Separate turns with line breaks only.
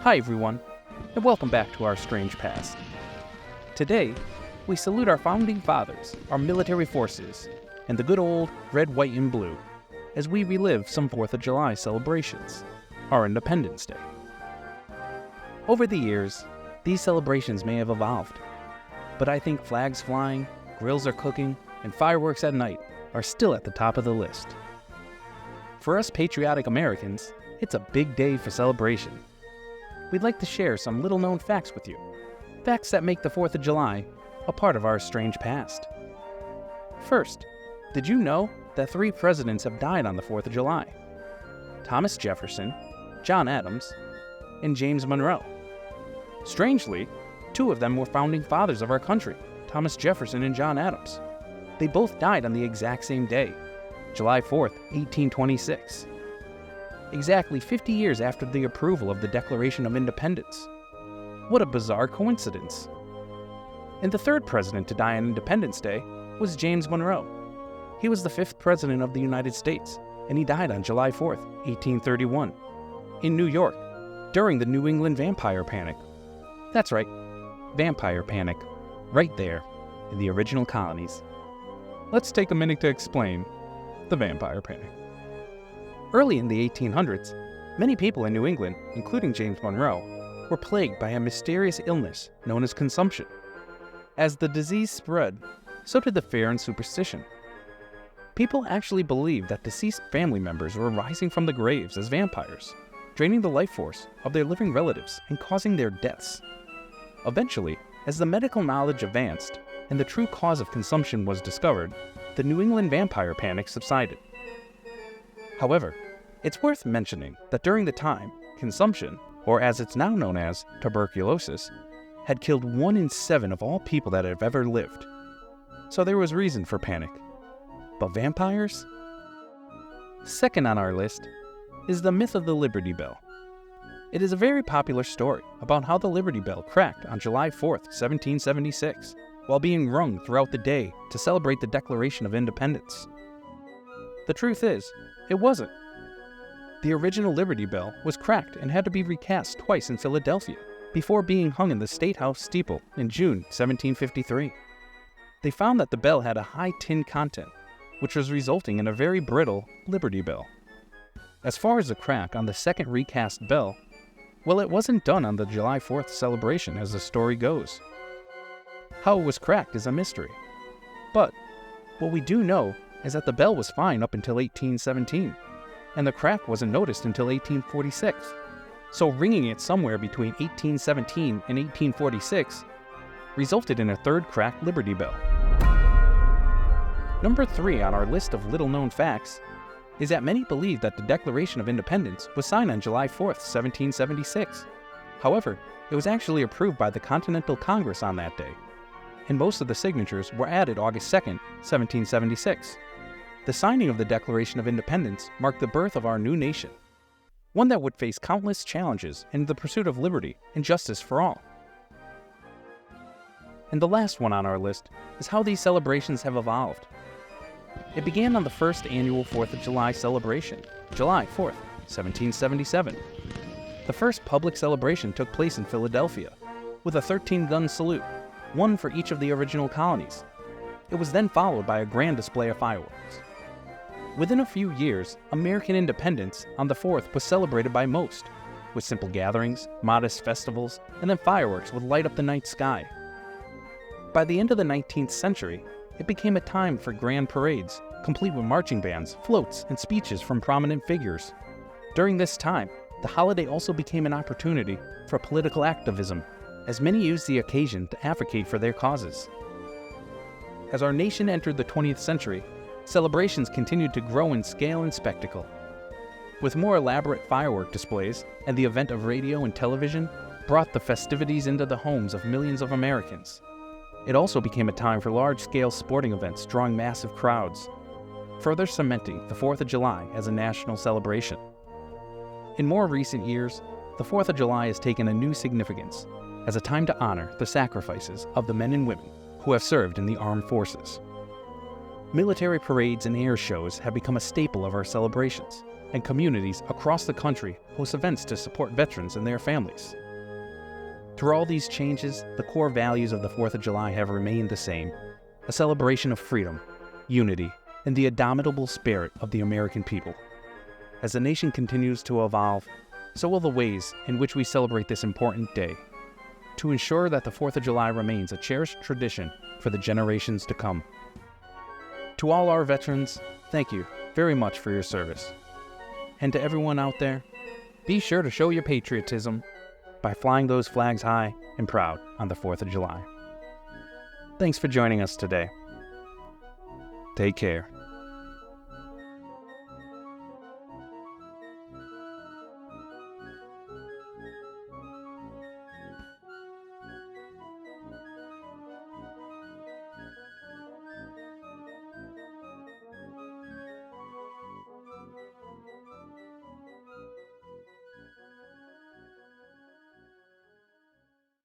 Hi everyone, and welcome back to our strange past. Today, we salute our founding fathers, our military forces, and the good old red, white, and blue, as we relive some 4th of July celebrations, our Independence Day. Over the years, these celebrations may have evolved, but I think flags flying, grills are cooking, and fireworks at night are still at the top of the list. For us patriotic Americans, it's a big day for celebration. We'd like to share some little-known facts with you, facts that make the 4th of July a part of our strange past. First, did you know that 3 presidents have died on the 4th of July? Thomas Jefferson, John Adams, and James Monroe. Strangely, 2 of them were founding fathers of our country, Thomas Jefferson and John Adams. They both died on the exact same day, July 4th, 1826. Exactly 50 years after the approval of the Declaration of Independence. What a bizarre coincidence. And the 3rd president to die on Independence Day was James Monroe. He was the 5th president of the United States, and he died on July 4th, 1831, in New York, during the New England Vampire Panic. That's right, Vampire Panic, right there, in the original colonies. Let's take a minute to explain the Vampire Panic. Early in the 1800s, many people in New England, including James Monroe, were plagued by a mysterious illness known as consumption. As the disease spread, so did the fear and superstition. People actually believed that deceased family members were rising from the graves as vampires, draining the life force of their living relatives and causing their deaths. Eventually, as the medical knowledge advanced and the true cause of consumption was discovered, the New England Vampire Panic subsided. However, it's worth mentioning that during the time, consumption, or as it's now known as tuberculosis, had killed 1 in 7 of all people that have ever lived. So there was reason for panic. But vampires? Second on our list is the myth of the Liberty Bell. It is a very popular story about how the Liberty Bell cracked on July 4th, 1776, while being rung throughout the day to celebrate the Declaration of Independence. The truth is, it wasn't. The original Liberty Bell was cracked and had to be recast twice in Philadelphia before being hung in the State House steeple in June 1753. They found that the bell had a high tin content, which was resulting in a very brittle Liberty Bell. As far as the crack on the second recast bell, well, it wasn't done on the July 4th celebration as the story goes. How it was cracked is a mystery. But what we do know is that the bell was fine up until 1817, and the crack wasn't noticed until 1846. So ringing it somewhere between 1817 and 1846 resulted in a 3rd cracked Liberty Bell. Number 3 on our list of little-known facts is that many believe that the Declaration of Independence was signed on July 4th, 1776. However, it was actually approved by the Continental Congress on that day, and most of the signatures were added August 2nd, 1776. The signing of the Declaration of Independence marked the birth of our new nation, one that would face countless challenges in the pursuit of liberty and justice for all. And the last one on our list is how these celebrations have evolved. It began on the first annual 4th of July celebration, July 4th, 1777. The first public celebration took place in Philadelphia, with a 13-gun salute, one for each of the original colonies. It was then followed by a grand display of fireworks. Within a few years, American independence on the 4th was celebrated by most, with simple gatherings, modest festivals, and then fireworks would light up the night sky. By the end of the 19th century, it became a time for grand parades, complete with marching bands, floats, and speeches from prominent figures. During this time, the holiday also became an opportunity for political activism, as many used the occasion to advocate for their causes. As our nation entered the 20th century, celebrations continued to grow in scale and spectacle. With more elaborate firework displays and the advent of radio and television brought the festivities into the homes of millions of Americans. It also became a time for large-scale sporting events drawing massive crowds, further cementing the 4th of July as a national celebration. In more recent years, the 4th of July has taken a new significance as a time to honor the sacrifices of the men and women who have served in the armed forces. Military parades and air shows have become a staple of our celebrations, and communities across the country host events to support veterans and their families. Through all these changes, the core values of the 4th of July have remained the same: a celebration of freedom, unity, and the indomitable spirit of the American people. As the nation continues to evolve, so will the ways in which we celebrate this important day, to ensure that the 4th of July remains a cherished tradition for the generations to come. To all our veterans, thank you very much for your service. And to everyone out there, be sure to show your patriotism by flying those flags high and proud on the 4th of July. Thanks for joining us today. Take care.